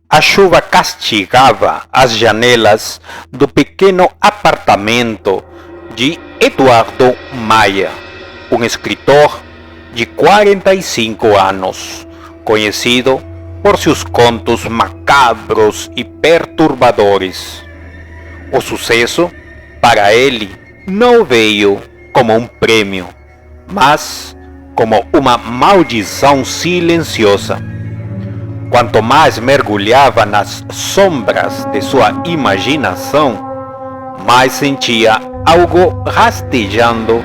A chuva castigava as janelas do pequeno apartamento de Eduardo Maia, um escritor de 45 anos, conhecido por seus contos macabros e perturbadores. O sucesso, para ele, não veio como um prêmio, mas como uma maldição silenciosa. Quanto mais mergulhava nas sombras de sua imaginação, mais sentia algo rastejando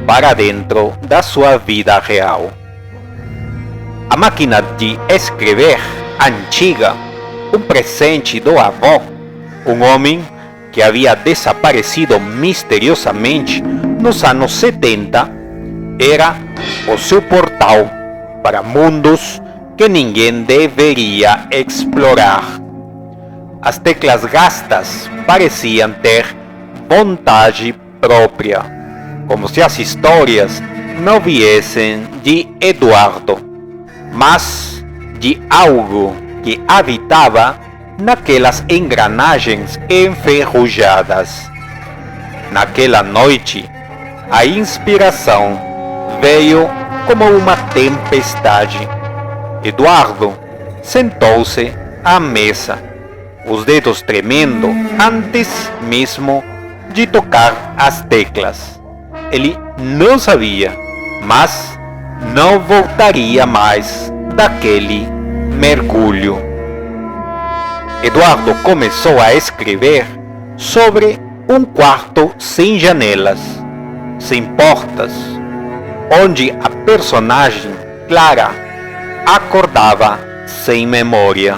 para dentro da sua vida real. A máquina de escrever antiga, um presente do avô, um homem que havia desaparecido misteriosamente nos anos 70, era o seu portal para mundos que ninguém deveria explorar. As teclas gastas pareciam ter vontade própria, como se as histórias não viessem de Eduardo, mas de algo que habitava naquelas engrenagens enferrujadas. Naquela noite, a inspiração veio como uma tempestade. Eduardo sentou-se à mesa, os dedos tremendo antes mesmo de tocar as teclas. Ele não sabia, mas não voltaria mais daquele mergulho. Eduardo começou a escrever sobre um quarto sem janelas, sem portas, onde a personagem Clara acordava sem memória,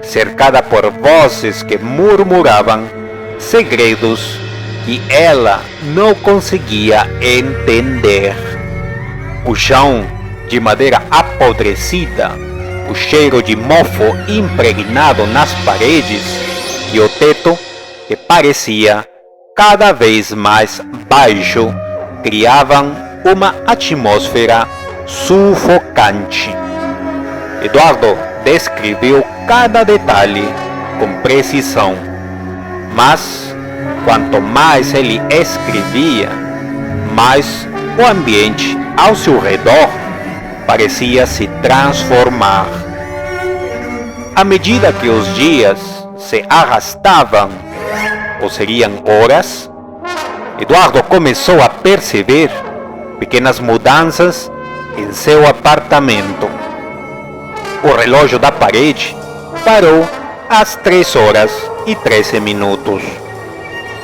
cercada por vozes que murmuravam segredos que ela não conseguia entender. O chão de madeira apodrecida, o cheiro de mofo impregnado nas paredes e o teto, que parecia cada vez mais baixo, criavam uma atmosfera sufocante. Eduardo descreveu cada detalhe com precisão, mas quanto mais ele escrevia, mais o ambiente ao seu redor parecia se transformar. À medida que os dias se arrastavam, ou seriam horas, Eduardo começou a perceber pequenas mudanças em seu apartamento. O relógio da parede parou às 3h13.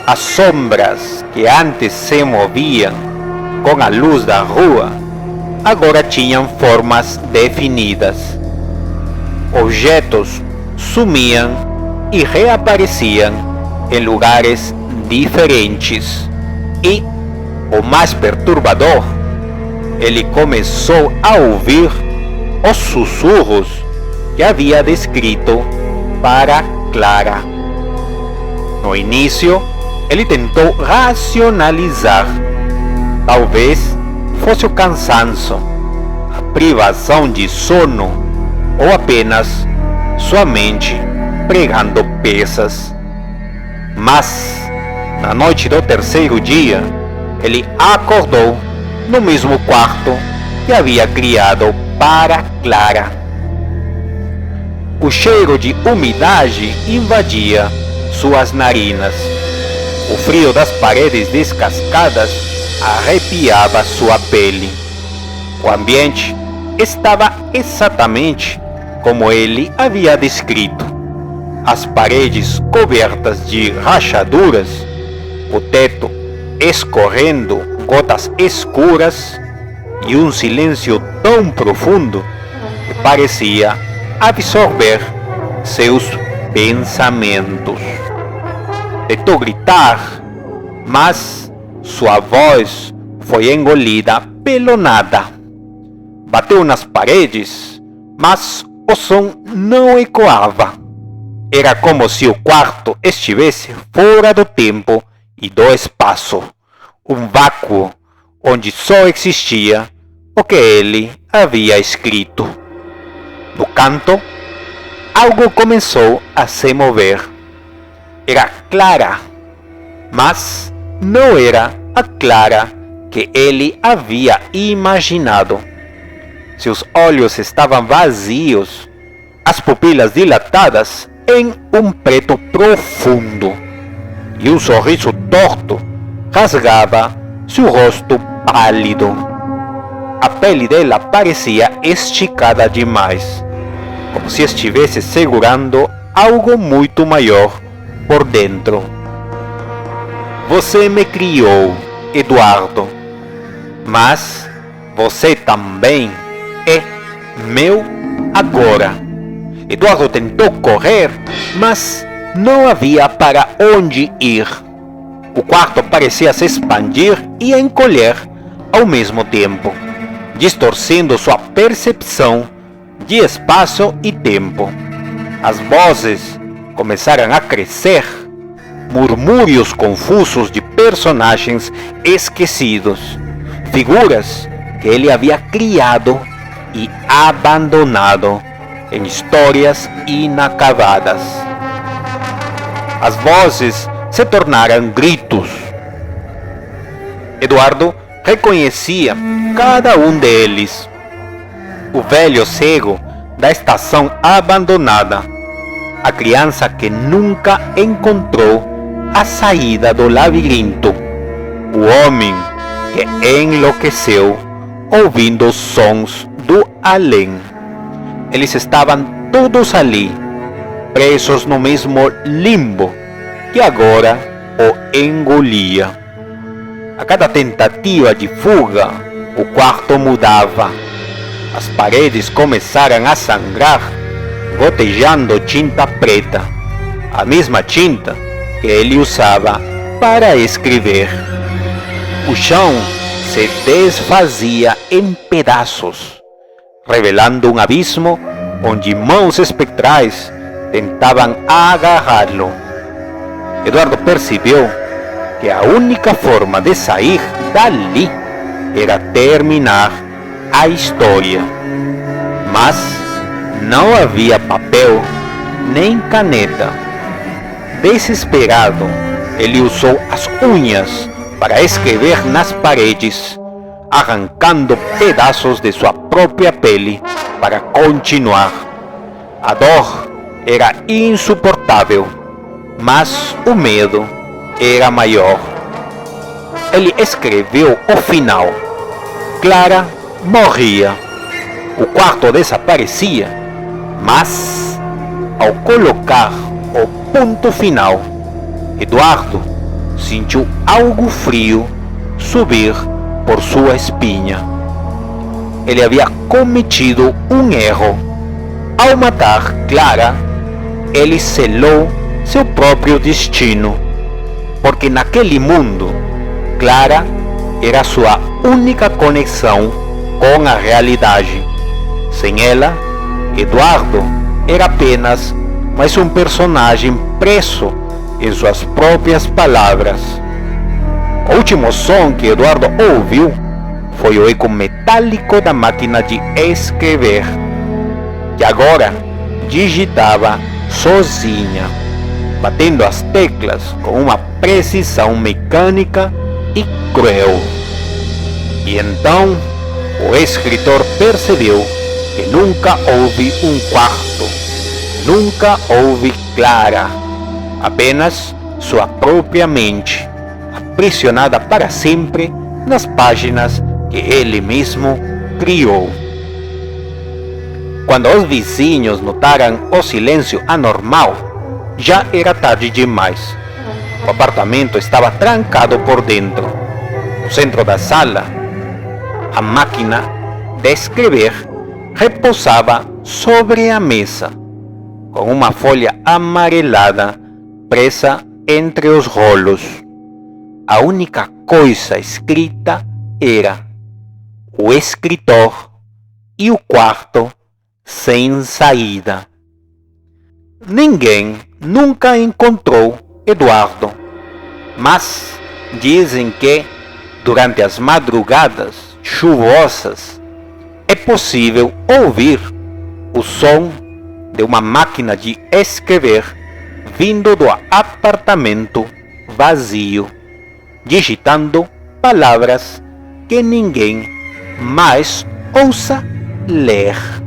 As sombras que antes se moviam com a luz da rua agora tinham formas definidas. Objetos sumiam e reapareciam em lugares diferentes. E, o mais perturbador, ele começou a ouvir os sussurros que havia descrito para Clara. No início, ele tentou racionalizar. Talvez fosse o cansaço, a privação de sono ou apenas sua mente pregando peças. Mas, na noite do terceiro dia, ele acordou no mesmo quarto que havia criado para Clara. O cheiro de umidade invadia suas narinas. O frio das paredes descascadas arrepiava sua pele. O ambiente estava exatamente como ele havia descrito. As paredes cobertas de rachaduras, o teto escorrendo gotas escuras e um silêncio tão profundo que parecia absorver seus pensamentos. Tentou gritar, mas sua voz foi engolida pelo nada. Bateu nas paredes, mas o som não ecoava. Era como se o quarto estivesse fora do tempo e do espaço, um vácuo onde só existia o que ele havia escrito. No canto, algo começou a se mover. Era Clara, mas não era a Clara que ele havia imaginado. Seus olhos estavam vazios, as pupilas dilatadas em um preto profundo, e um sorriso torto rasgava seu rosto pálido. A pele dela parecia esticada demais, como se estivesse segurando algo muito maior por dentro. Você me criou, Eduardo, mas você também é meu agora. Eduardo tentou correr, mas não havia para onde ir. O quarto parecia se expandir e encolher ao mesmo tempo, distorcendo sua percepção de espaço e tempo. As vozes começaram a crescer, murmúrios confusos de personagens esquecidos, figuras que ele havia criado e abandonado em histórias inacabadas. As vozes se tornaram gritos. Eduardo reconhecia cada um deles. O velho cego da estação abandonada, a criança que nunca encontrou a saída do labirinto, o homem que enlouqueceu ouvindo os sons do além. Eles estavam todos ali, presos no mesmo limbo que agora o engolia. A cada tentativa de fuga, o quarto mudava. As paredes começaram a sangrar, gotejando tinta preta, a mesma tinta que ele usava para escrever. O chão se desfazia em pedaços, revelando um abismo onde mãos espectrais tentavam agarrá-lo. Eduardo percebeu que a única forma de sair dali era terminar a história. Mas não havia papel nem caneta. Desesperado, ele usou as unhas para escrever nas paredes, arrancando pedaços de sua própria pele para continuar. A dor era insuportável, mas o medo era maior. Ele escreveu o final. Clara morria. O quarto desaparecia, mas ao colocar o ponto final, Eduardo sentiu algo frio subir por sua espinha. Ele havia cometido um erro. Ao matar Clara, ele selou seu próprio destino, porque naquele mundo, Clara era sua única conexão com a realidade. Sem ela, Eduardo era apenas mais um personagem preso em suas próprias palavras. O último som que Eduardo ouviu foi o eco metálico da máquina de escrever, que agora digitava sozinha, batendo as teclas com uma precisão mecânica e cruel. E então o escritor percebeu que nunca houve um quarto, nunca houve Clara, apenas sua própria mente, aprisionada para sempre nas páginas que ele mesmo criou. Quando os vizinhos notaram o silêncio anormal, já era tarde demais. O apartamento estava trancado por dentro. No centro da sala, a máquina de escrever repousava sobre a mesa, com uma folha amarelada presa entre os rolos. A única coisa escrita era o escritor e o quarto sem saída. Ninguém nunca encontrou Eduardo, mas dizem que durante as madrugadas chuvosas é possível ouvir o som de uma máquina de escrever vindo do apartamento vazio, digitando palavras que ninguém mais ousa ler.